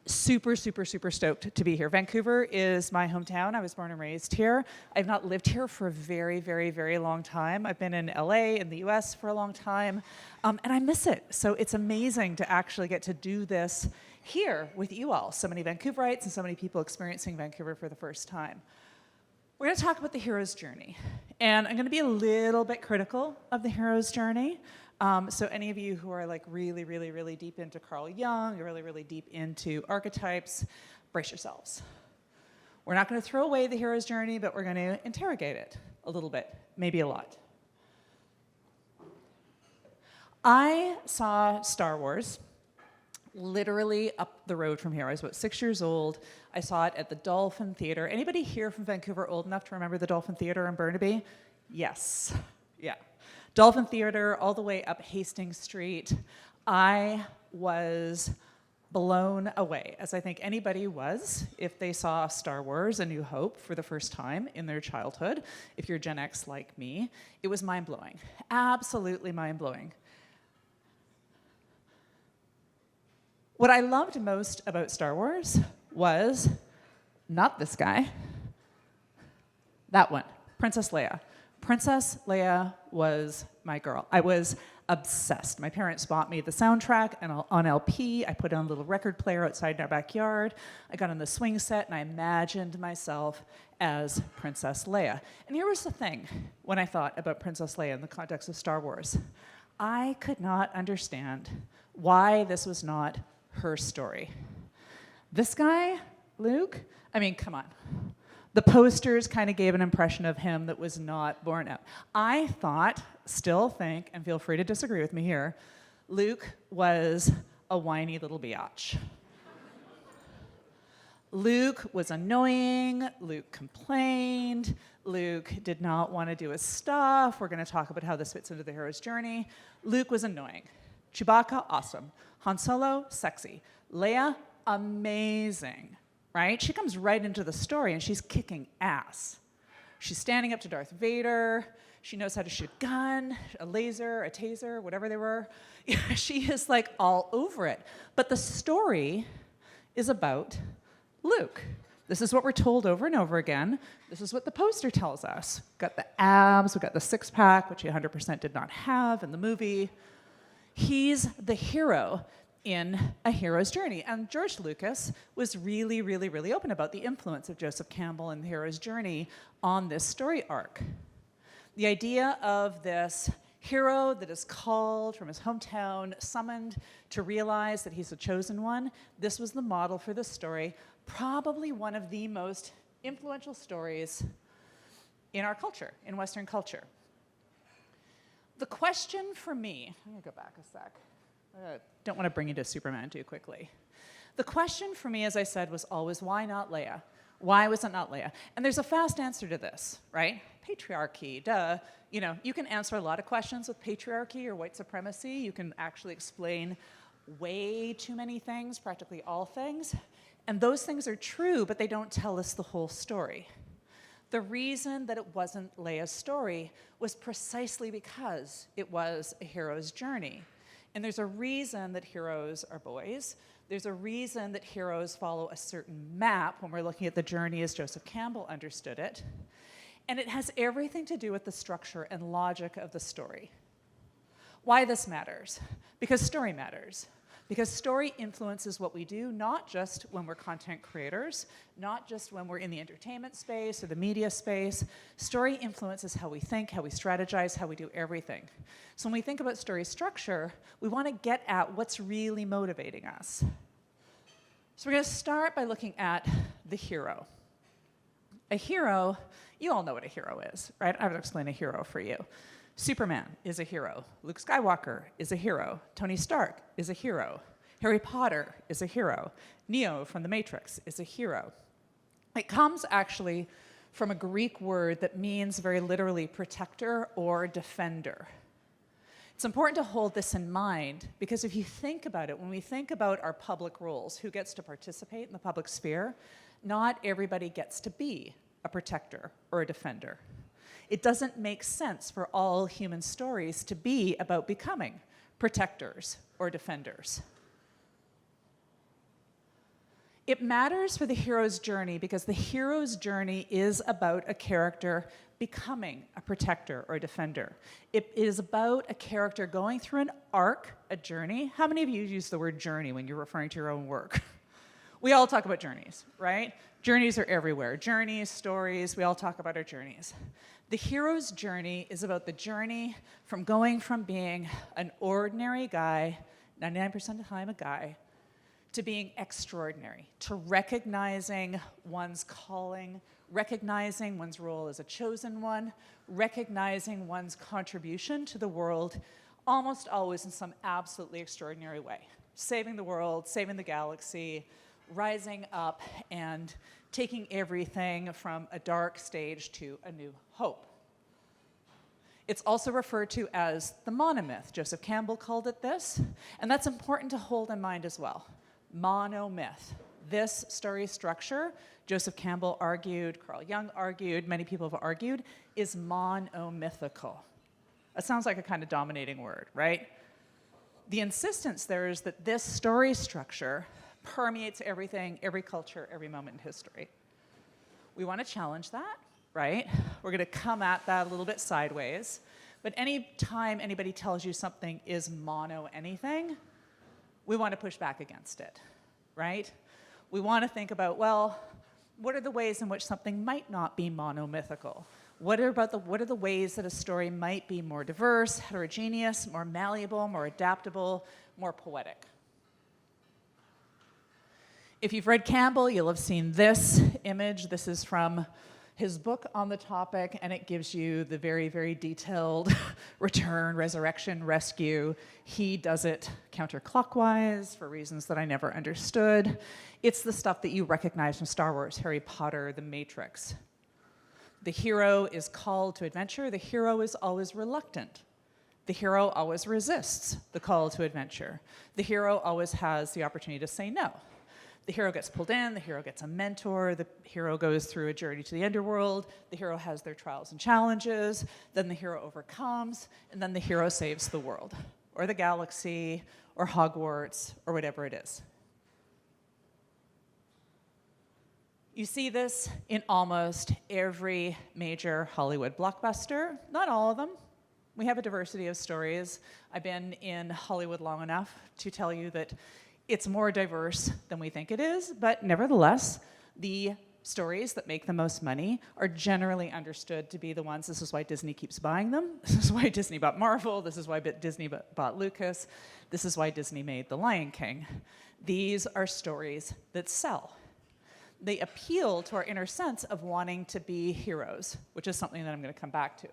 Super, super, super stoked to be here. Vancouver is my hometown. I was born and raised here. I've not lived here for a very, very, very long time. I've been in LA, in the US for a long time, and I miss it. So it's amazing to actually get to do this here with you all. So many Vancouverites and so many people experiencing Vancouver for the first time. We're going to talk about the hero's journey. And I'm going to be a little bit critical of the hero's journey. So any of you who are like really, really, really deep into Carl Jung, or really, really deep into archetypes, brace yourselves. We're not going to throw away the hero's journey, but we're going to interrogate it a little bit, maybe a lot. I saw Star Wars literally up the road from here. I was about 6 years old. I saw it at the Dolphin Theatre. Anybody here from Vancouver old enough to remember the Dolphin Theatre in Burnaby? Yes. Yeah. Dolphin Theatre, all the way up Hastings Street. I was blown away, as I think anybody was, if they saw Star Wars: A New Hope for the first time in their childhood. If you're Gen X like me, it was mind-blowing, absolutely mind-blowing. What I loved most about Star Wars was not this guy, that one, Princess Leia. Princess Leia was my girl. I was obsessed. My parents bought me the soundtrack and on LP. I put on a little record player outside in our backyard. I got on the swing set and I imagined myself as Princess Leia. And here was the thing when I thought about Princess Leia in the context of Star Wars. I could not understand why this was not her story. This guy, Luke, I mean, come on. The posters kind of gave an impression of him that was not born out. I thought, still think, and feel free to disagree with me here, Luke was a whiny little biatch. Luke was annoying, Luke complained, Luke did not want to do his stuff. We're going to talk about how this fits into the hero's journey. Luke was annoying. Chewbacca, awesome. Han Solo, sexy. Leia, amazing. Right? She comes right into the story and she's kicking ass. She's standing up to Darth Vader. She knows how to shoot a gun, a laser, a taser, whatever they were. She is like all over it. But the story is about Luke. This is what we're told over and over again. This is what the poster tells us. We've got the abs, we've got the six-pack, which he 100% did not have in the movie. He's the hero in a hero's journey. And George Lucas was really, really, really open about the influence of Joseph Campbell and the hero's journey on this story arc. The idea of this hero that is called from his hometown, summoned to realize that he's the chosen one, this was the model for this story, probably one of the most influential stories in our culture, in Western culture. The question for me, I'm gonna go back a sec. Don't want to bring you to Superman too quickly. The question for me, as I said, was always, why not Leia? Why was it not Leia? And there's a fast answer to this, right? Patriarchy, duh. You know, you can answer a lot of questions with patriarchy or white supremacy. You can actually explain way too many things, practically all things. And those things are true, but they don't tell us the whole story. The reason that it wasn't Leia's story was precisely because it was a hero's journey. And there's a reason that heroes are boys. There's a reason that heroes follow a certain map when we're looking at the journey as Joseph Campbell understood it. And it has everything to do with the structure and logic of the story. Why this matters? Because story matters. Because story influences what we do, not just when we're content creators, not just when we're in the entertainment space or the media space. Story influences how we think, how we strategize, how we do everything. So when we think about story structure, we want to get at what's really motivating us. So we're going to start by looking at the hero. A hero, you all know what a hero is, right? I will explain a hero for you. Superman is a hero. Luke Skywalker is a hero. Tony Stark is a hero. Harry Potter is a hero. Neo from The Matrix is a hero. It comes actually from a Greek word that means very literally protector or defender. It's important to hold this in mind because if you think about it, when we think about our public roles, who gets to participate in the public sphere, not everybody gets to be a protector or a defender. It doesn't make sense for all human stories to be about becoming protectors or defenders. It matters for the hero's journey because the hero's journey is about a character becoming a protector or a defender. It is about a character going through an arc, a journey. How many of you use the word journey when you're referring to your own work? We all talk about journeys, right? Journeys are everywhere. Journeys, stories, we all talk about our journeys. The hero's journey is about the journey from going from being an ordinary guy, 99% of the time a guy, to being extraordinary, to recognizing one's calling, recognizing one's role as a chosen one, recognizing one's contribution to the world, almost always in some absolutely extraordinary way. Saving the world, saving the galaxy, rising up and taking everything from a dark stage to a new hope. It's also referred to as the monomyth. Joseph Campbell called it this, and that's important to hold in mind as well. Monomyth. This story structure, Joseph Campbell argued, Carl Jung argued, many people have argued, is monomythical. That sounds like a kind of dominating word, right? The insistence there is that this story structure permeates everything, every culture, every moment in history. We want to challenge that, right? We're going to come at that a little bit sideways. But any time anybody tells you something is mono anything, we want to push back against it, right? We want to think about, well, what are the ways in which something might not be monomythical? What are the ways that a story might be more diverse, heterogeneous, more malleable, more adaptable, more poetic? If you've read Campbell, you'll have seen this image. This is from his book on the topic, and it gives you the very, very detailed return, resurrection, rescue. He does it counterclockwise for reasons that I never understood. It's the stuff that you recognize from Star Wars, Harry Potter, The Matrix. The hero is called to adventure. The hero is always reluctant. The hero always resists the call to adventure. The hero always has the opportunity to say no. The hero gets pulled in, the hero gets a mentor, the hero goes through a journey to the underworld, the hero has their trials and challenges, then the hero overcomes, and then the hero saves the world, or the galaxy, or Hogwarts, or whatever it is. You see this in almost every major Hollywood blockbuster, not all of them. We have a diversity of stories. I've been in Hollywood long enough to tell you that it's more diverse than we think it is, but nevertheless, the stories that make the most money are generally understood to be the ones. This is why Disney keeps buying them. This is why Disney bought Marvel. This is why Disney bought Lucas. This is why Disney made The Lion King. These are stories that sell. They appeal to our inner sense of wanting to be heroes, which is something that I'm going to come back to.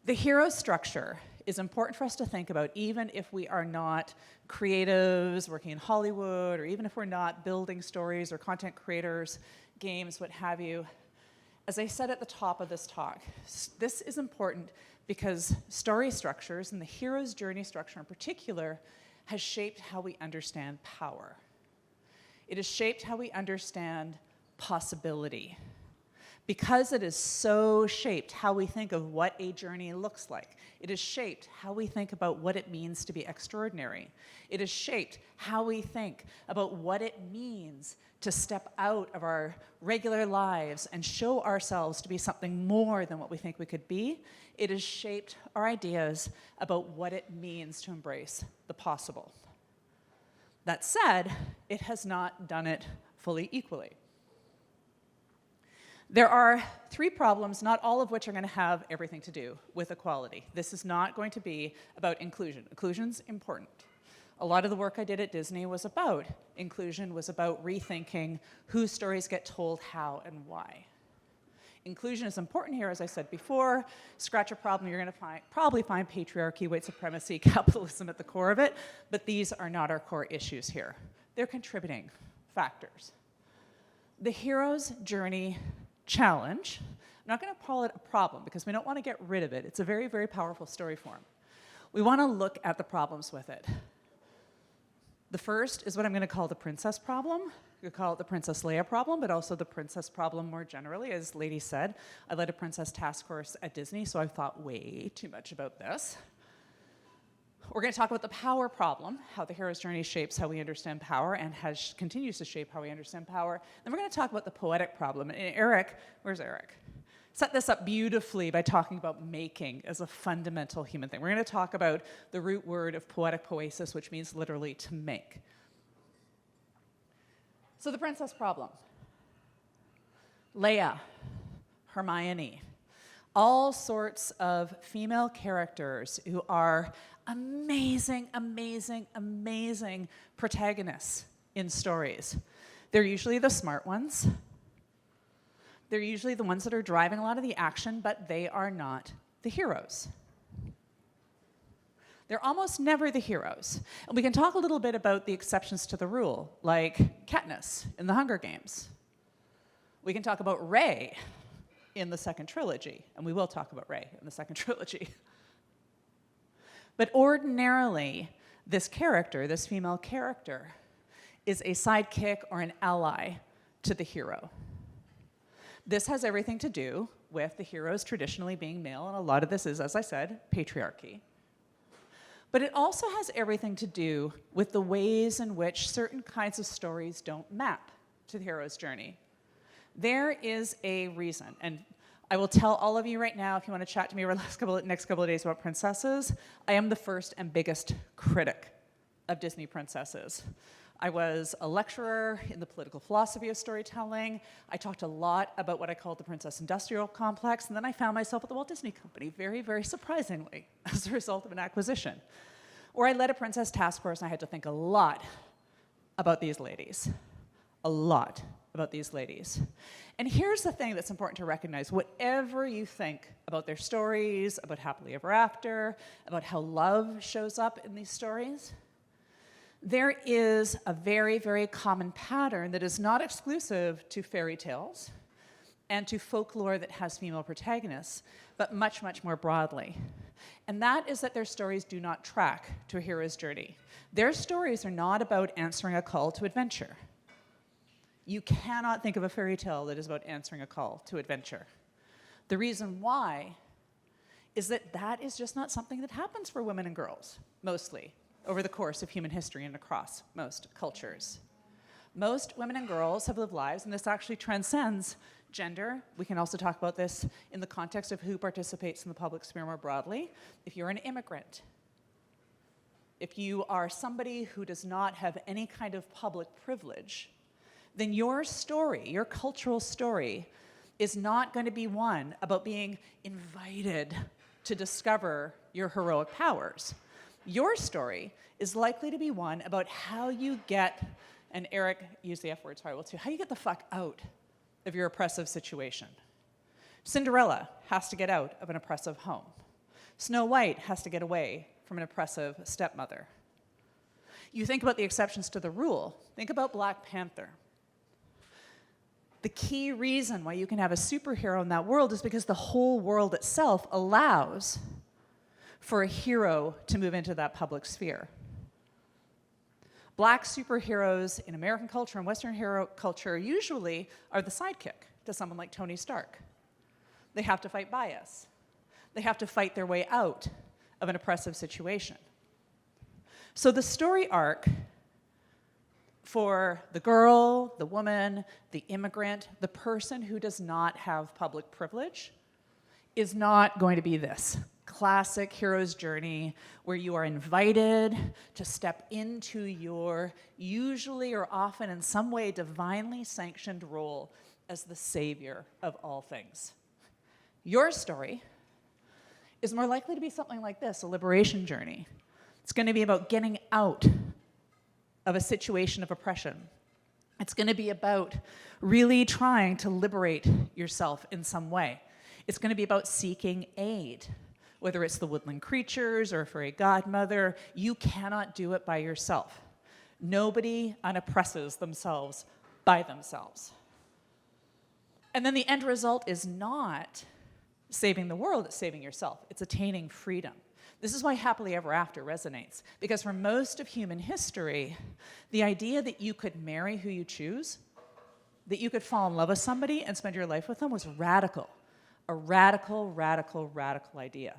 The hero structure is important for us to think about, even if we are not creatives working in Hollywood, or even if we're not building stories or content creators, games, what have you. As I said at the top of this talk, this is important because story structures, and the hero's journey structure in particular, has shaped how we understand power. It has shaped how we understand possibility. Because it is so shaped how we think of what a journey looks like. It has shaped how we think about what it means to be extraordinary. It has shaped how we think about what it means to step out of our regular lives and show ourselves to be something more than what we think we could be. It has shaped our ideas about what it means to embrace the possible. That said, it has not done it fully equally. There are three problems, not all of which are going to have everything to do with equality. This is not going to be about inclusion. Inclusion's important. A lot of the work I did at Disney was about inclusion, was about rethinking whose stories get told, how, and why. Inclusion is important here, as I said before. Scratch a problem, you're going to probably find patriarchy, white supremacy, capitalism at the core of it, but these are not our core issues here. They're contributing factors. The hero's journey challenge, I'm not going to call it a problem because we don't want to get rid of it. It's a very, very powerful story form. We want to look at the problems with it. The first is what I'm going to call the princess problem. You could call it the Princess Leia problem, but also the princess problem more generally. As Lady said, I led a princess task force at Disney, so I've thought way too much about this. We're going to talk about the power problem, how the hero's journey shapes how we understand power and continues to shape how we understand power. Then we're going to talk about the poetic problem. And Eric, where's Eric? Set this up beautifully by talking about making as a fundamental human thing. We're going to talk about the root word of poetic poesis, which means literally to make. So the princess problem. Leia, Hermione, all sorts of female characters who are amazing, amazing, amazing protagonists in stories. They're usually the smart ones. They're usually the ones that are driving a lot of the action, but they are not the heroes. They're almost never the heroes. And we can talk a little bit about the exceptions to the rule, like Katniss in the Hunger Games. We can talk about Rey in the second trilogy, and we will talk about Rey in the second trilogy. But ordinarily, this character, this female character, is a sidekick or an ally to the hero. This has everything to do with the heroes traditionally being male, and a lot of this is, as I said, patriarchy. But it also has everything to do with the ways in which certain kinds of stories don't map to the hero's journey. There is a reason, and I will tell all of you right now, if you want to chat to me over the next couple of days about princesses, I am the first and biggest critic of Disney princesses. I was a lecturer in the political philosophy of storytelling. I talked a lot about what I called the Princess Industrial Complex, and then I found myself at the Walt Disney Company, very, very surprisingly, as a result of an acquisition, where I led a princess task force, and I had to think a lot about these ladies. A lot about these ladies. And here's the thing that's important to recognize. Whatever you think about their stories, about happily ever after, about how love shows up in these stories, there is a very, very common pattern that is not exclusive to fairy tales and to folklore that has female protagonists, but much, much more broadly. And that is that their stories do not track to a hero's journey. Their stories are not about answering a call to adventure. You cannot think of a fairy tale that is about answering a call to adventure. The reason why is that that is just not something that happens for women and girls, mostly, over the course of human history and across most cultures. Most women and girls have lived lives, and this actually transcends gender. We can also talk about this in the context of who participates in the public sphere more broadly. If you're an immigrant, if you are somebody who does not have any kind of public privilege, then your story, your cultural story, is not going to be one about being invited to discover your heroic powers. Your story is likely to be one about how you get, and Eric used the F word, so I will too, how you get the fuck out of your oppressive situation. Cinderella has to get out of an oppressive home. Snow White has to get away from an oppressive stepmother. You think about the exceptions to the rule. Think about Black Panther. The key reason why you can have a superhero in that world is because the whole world itself allows for a hero to move into that public sphere. Black superheroes in American culture and Western hero culture usually are the sidekick to someone like Tony Stark. They have to fight bias. They have to fight their way out of an oppressive situation. So the story arc for the girl, the woman, the immigrant, the person who does not have public privilege is not going to be this classic hero's journey where you are invited to step into your usually or often in some way divinely sanctioned role as the savior of all things. Your story is more likely to be something like this, a liberation journey. It's going to be about getting out of a situation of oppression. It's going to be about really trying to liberate yourself in some way. It's going to be about seeking aid, whether it's the woodland creatures or for a godmother. You cannot do it by yourself. Nobody unoppresses themselves by themselves. And then the end result is not saving the world, it's saving yourself. It's attaining freedom. This is why happily ever after resonates, because for most of human history, the idea that you could marry who you choose, that you could fall in love with somebody and spend your life with them was radical. A radical, radical, radical idea.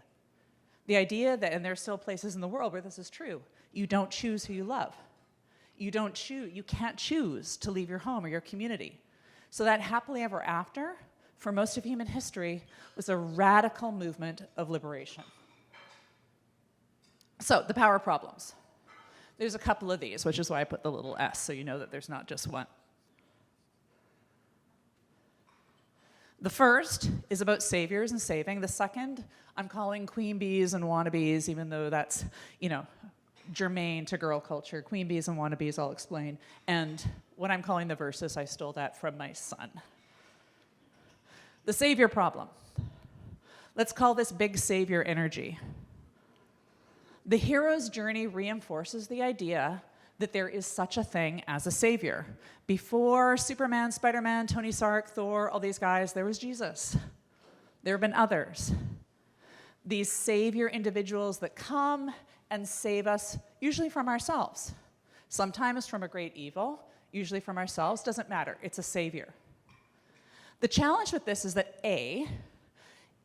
The idea that, and there's still places in the world where this is true, you don't choose who you love. You can't choose to leave your home or your community. So that happily ever after, for most of human history, was a radical movement of liberation. So, the power problems. There's a couple of these, which is why I put the little s, so you know that there's not just one. The first is about saviors and saving. The second, I'm calling queen bees and wannabes, even though that's, germane to girl culture. Queen bees and wannabes, I'll explain. And what I'm calling the versus, I stole that from my son. The savior problem. Let's call this big savior energy. The hero's journey reinforces the idea that there is such a thing as a savior. Before Superman, Spider-Man, Tony Stark, Thor, all these guys, there was Jesus. There have been others. These savior individuals that come and save us, usually from ourselves. Sometimes from a great evil, usually from ourselves, doesn't matter, it's a savior. The challenge with this is that A,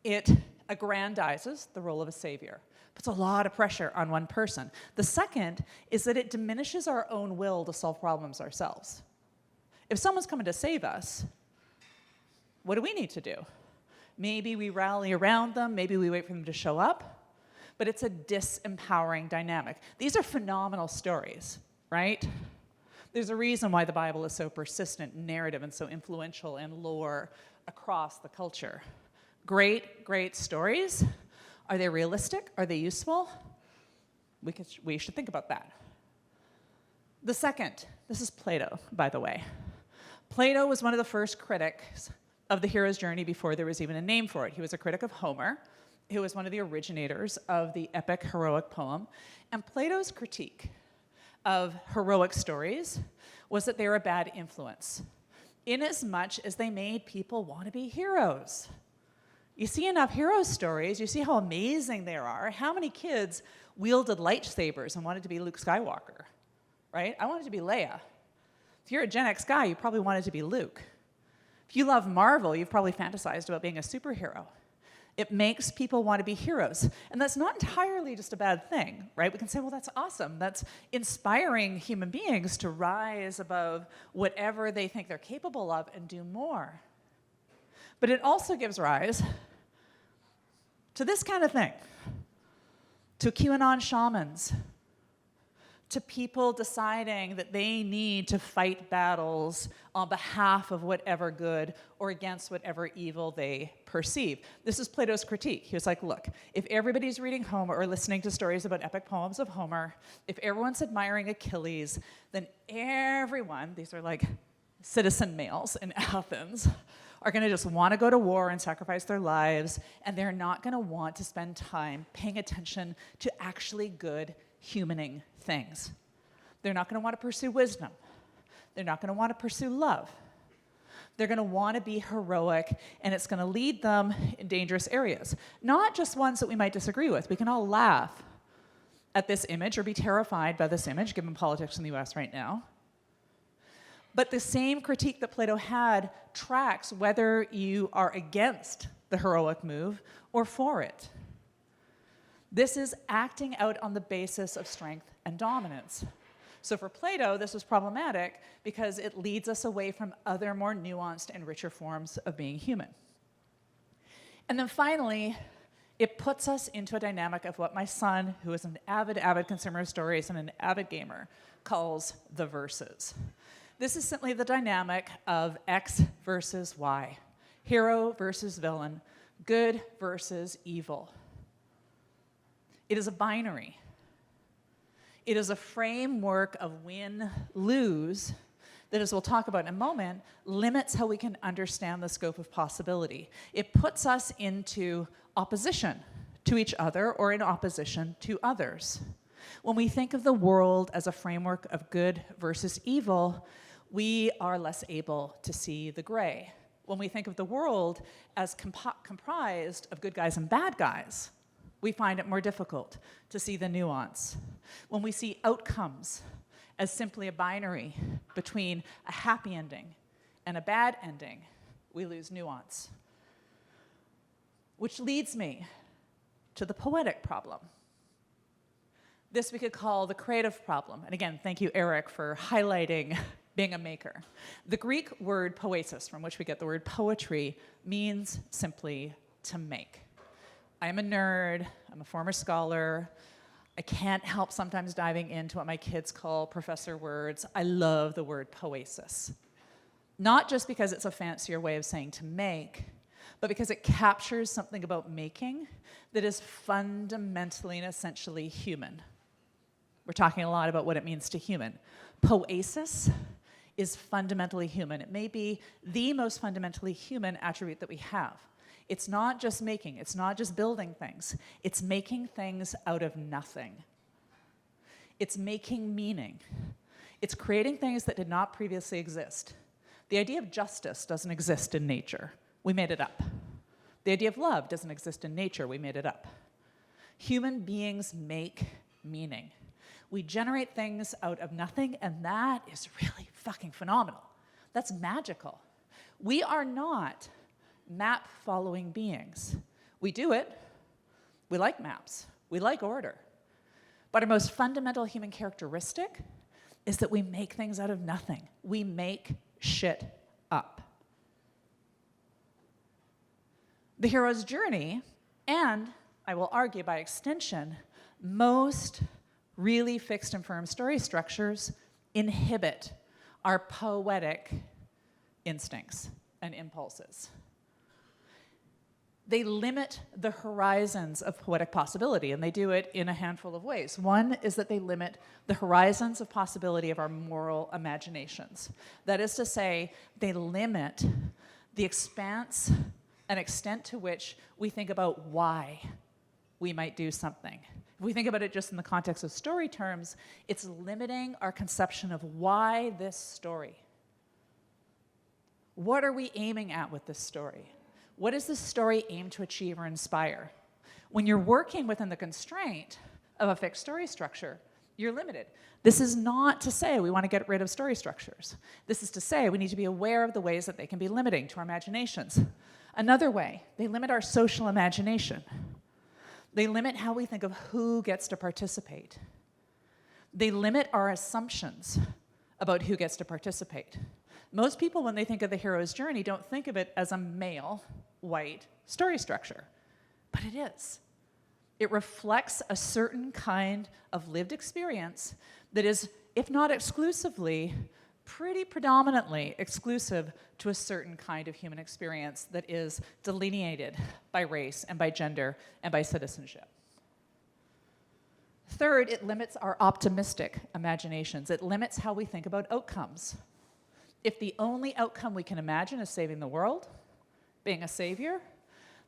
it aggrandizes the role of a savior, puts a lot of pressure on one person. The second is that it diminishes our own will to solve problems ourselves. If someone's coming to save us, what do we need to do? Maybe we rally around them, maybe we wait for them to show up, but it's a disempowering dynamic. These are phenomenal stories, right? There's a reason why the Bible is so persistent in narrative and so influential in lore across the culture. Great, great stories. Are they realistic? Are they useful? We should think about that. The second, this is Plato, by the way. Plato was one of the first critics of the hero's journey before there was even a name for it. He was a critic of Homer, who was one of the originators of the epic heroic poem. And Plato's critique of heroic stories was that they were a bad influence, inasmuch as they made people want to be heroes. You see enough hero stories, you see how amazing they are. How many kids wielded lightsabers and wanted to be Luke Skywalker, right? I wanted to be Leia. If you're a Gen X guy, you probably wanted to be Luke. If you love Marvel, you've probably fantasized about being a superhero. It makes people want to be heroes. And that's not entirely just a bad thing, right? We can say, well, that's awesome. That's inspiring human beings to rise above whatever they think they're capable of and do more. But it also gives rise to this kind of thing, to QAnon shamans, to people deciding that they need to fight battles on behalf of whatever good or against whatever evil they perceive. This is Plato's critique. He was like, look, if everybody's reading Homer or listening to stories about epic poems of Homer, if everyone's admiring Achilles, then everyone, these are like citizen males in Athens, are going to just want to go to war and sacrifice their lives, and they're not going to want to spend time paying attention to actually good humaning things. They're not going to want to pursue wisdom. They're not going to want to pursue love. They're going to want to be heroic, and it's going to lead them in dangerous areas. Not just ones that we might disagree with. We can all laugh at this image or be terrified by this image, given politics in the US right now. But the same critique that Plato had tracks whether you are against the heroic move or for it. This is acting out on the basis of strength and dominance. So for Plato, this was problematic because it leads us away from other more nuanced and richer forms of being human. And then finally, it puts us into a dynamic of what my son, who is an avid consumer of stories and an avid gamer, calls the verses. This is simply the dynamic of X versus Y, hero versus villain, good versus evil. It is a binary. It is a framework of win-lose that, as we'll talk about in a moment, limits how we can understand the scope of possibility. It puts us into opposition to each other or in opposition to others. When we think of the world as a framework of good versus evil, we are less able to see the gray. When we think of the world as comprised of good guys and bad guys, we find it more difficult to see the nuance. When we see outcomes as simply a binary between a happy ending and a bad ending, we lose nuance. Which leads me to the poetic problem. This we could call the creative problem. And again, thank you, Eric, for highlighting being a maker. The Greek word poesis, from which we get the word poetry, means simply to make. I'm a nerd, I'm a former scholar. I can't help sometimes diving into what my kids call professor words. I love the word poesis. Not just because it's a fancier way of saying to make, but because it captures something about making that is fundamentally and essentially human. We're talking a lot about what it means to human. Poesis is fundamentally human. It may be the most fundamentally human attribute that we have. It's not just making, it's not just building things. It's making things out of nothing. It's making meaning. It's creating things that did not previously exist. The idea of justice doesn't exist in nature. We made it up. The idea of love doesn't exist in nature. We made it up. Human beings make meaning. We generate things out of nothing, and that is really fucking phenomenal. That's magical. We are not map-following beings. We do it. We like maps. We like order. But our most fundamental human characteristic is that we make things out of nothing. We make shit up. The hero's journey, and I will argue by extension, most really fixed and firm story structures inhibit our poetic instincts and impulses. They limit the horizons of poetic possibility, and they do it in a handful of ways. One is that they limit the horizons of possibility of our moral imaginations. That is to say, they limit the expanse and extent to which we think about why we might do something. If we think about it just in the context of story terms, it's limiting our conception of why this story. What are we aiming at with this story? What does this story aim to achieve or inspire? When you're working within the constraint of a fixed story structure, you're limited. This is not to say we want to get rid of story structures. This is to say we need to be aware of the ways that they can be limiting to our imaginations. Another way, they limit our social imagination. They limit how we think of who gets to participate. They limit our assumptions about who gets to participate. Most people, when they think of the hero's journey, don't think of it as a male, white story structure, but it is. It reflects a certain kind of lived experience that is, if not exclusively, pretty predominantly exclusive to a certain kind of human experience that is delineated by race and by gender and by citizenship. Third, it limits our optimistic imaginations. It limits how we think about outcomes. If the only outcome we can imagine is saving the world, being a savior,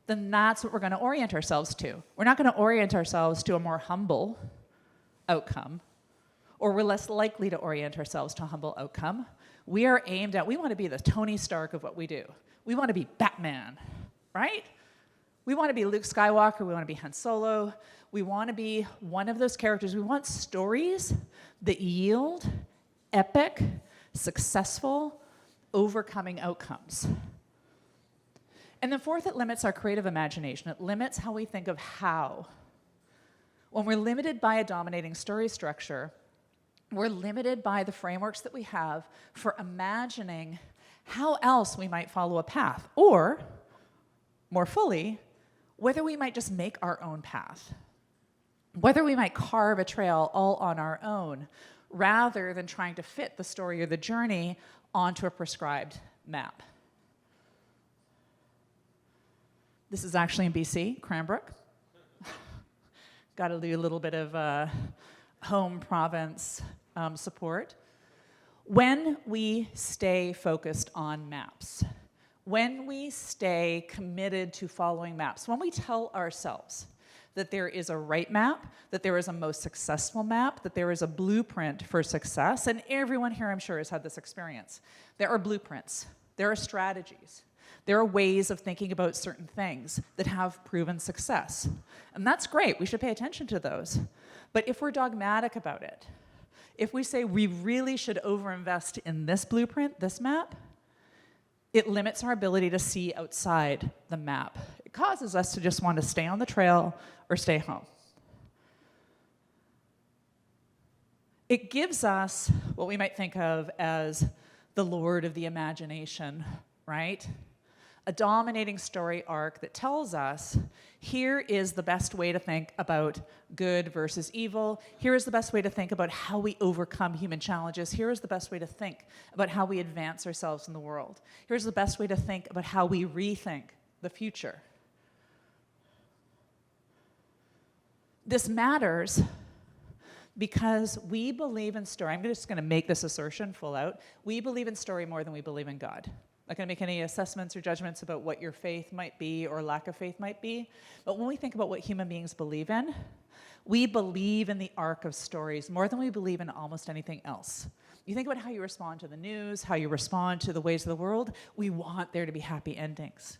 then that's what we're going to orient ourselves to. We're not going to orient ourselves to a more humble outcome, or we're less likely to orient ourselves to a humble outcome. We are aimed at, we want to be the Tony Stark of what we do. We want to be Batman, right? We want to be Luke Skywalker, we want to be Han Solo, we want to be one of those characters. We want stories that yield epic, successful, overcoming outcomes. And then fourth, it limits our creative imagination. It limits how we think of how. When we're limited by a dominating story structure, we're limited by the frameworks that we have for imagining how else we might follow a path, or, more fully, whether we might just make our own path, whether we might carve a trail all on our own, rather than trying to fit the story or the journey onto a prescribed map. This is actually in BC, Cranbrook. Got to do a little bit of home province support. When we stay focused on maps, when we stay committed to following maps, when we tell ourselves that there is a right map, that there is a most successful map, that there is a blueprint for success, and everyone here, I'm sure, has had this experience. There are blueprints, there are strategies, there are ways of thinking about certain things that have proven success. And that's great, we should pay attention to those. But if we're dogmatic about it, if we say we really should overinvest in this blueprint, this map, it limits our ability to see outside the map It causes us to just want to stay on the trail or stay home. It gives us what we might think of as the Lord of the imagination, right? A dominating story arc that tells us, here is the best way to think about good versus evil. Here is the best way to think about how we overcome human challenges. Here is the best way to think about how we advance ourselves in the world. Here's the best way to think about how we rethink the future. This matters because we believe in story. I'm just going to make this assertion full out. We believe in story more than we believe in God. I'm not going to make any assessments or judgments about what your faith might be or lack of faith might be. But when we think about what human beings believe in, we believe in the arc of stories more than we believe in almost anything else. You think about how you respond to the news, how you respond to the ways of the world. We want there to be happy endings.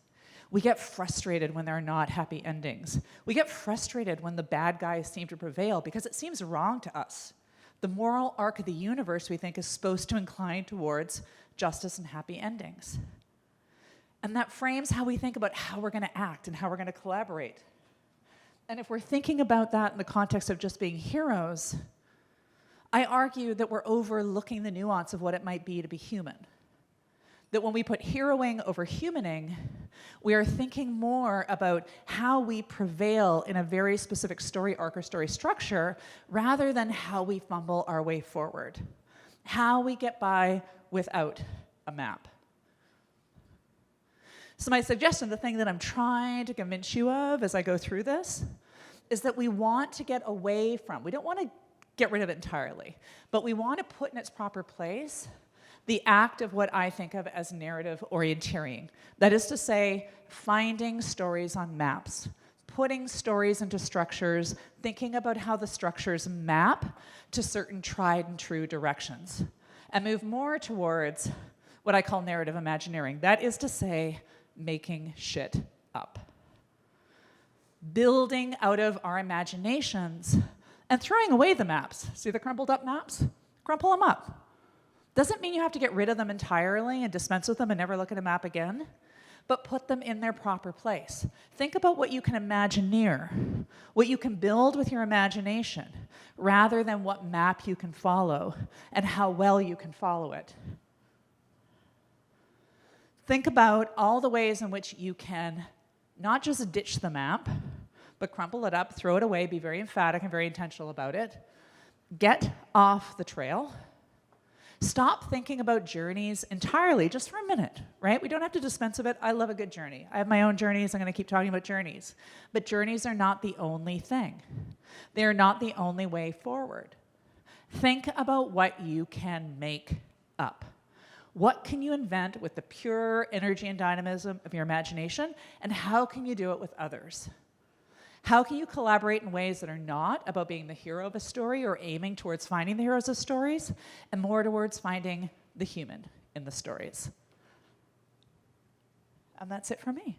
We get frustrated when there are not happy endings. We get frustrated when the bad guys seem to prevail because it seems wrong to us. The moral arc of the universe, we think, is supposed to incline towards justice and happy endings. And that frames how we think about how we're going to act and how we're going to collaborate. And if we're thinking about that in the context of just being heroes, I argue that we're overlooking the nuance of what it might be to be human. That when we put heroing over humaning, we are thinking more about how we prevail in a very specific story arc or story structure rather than how we fumble our way forward. How we get by without a map. So my suggestion, the thing that I'm trying to convince you of as I go through this, is that we want to get away from, we don't want to get rid of it entirely, but we want to put in its proper place the act of what I think of as narrative orienteering. That is to say, finding stories on maps, putting stories into structures, thinking about how the structures map to certain tried and true directions, and move more towards what I call narrative imagineering. That is to say, making shit up. Building out of our imaginations and throwing away the maps. See the crumpled up maps? Crumple them up. Doesn't mean you have to get rid of them entirely and dispense with them and never look at a map again, but put them in their proper place. Think about what you can imagineer, what you can build with your imagination, rather than what map you can follow and how well you can follow it. Think about all the ways in which you can not just ditch the map, but crumple it up, throw it away, be very emphatic and very intentional about it. Get off the trail. Stop thinking about journeys entirely, just for a minute, right? We don't have to dispense of it. I love a good journey. I have my own journeys. I'm going to keep talking about journeys. But journeys are not the only thing. They are not the only way forward. Think about what you can make up. What can you invent with the pure energy and dynamism of your imagination, and how can you do it with others? How can you collaborate in ways that are not about being the hero of a story or aiming towards finding the heroes of stories, and more towards finding the human in the stories? And that's it for me.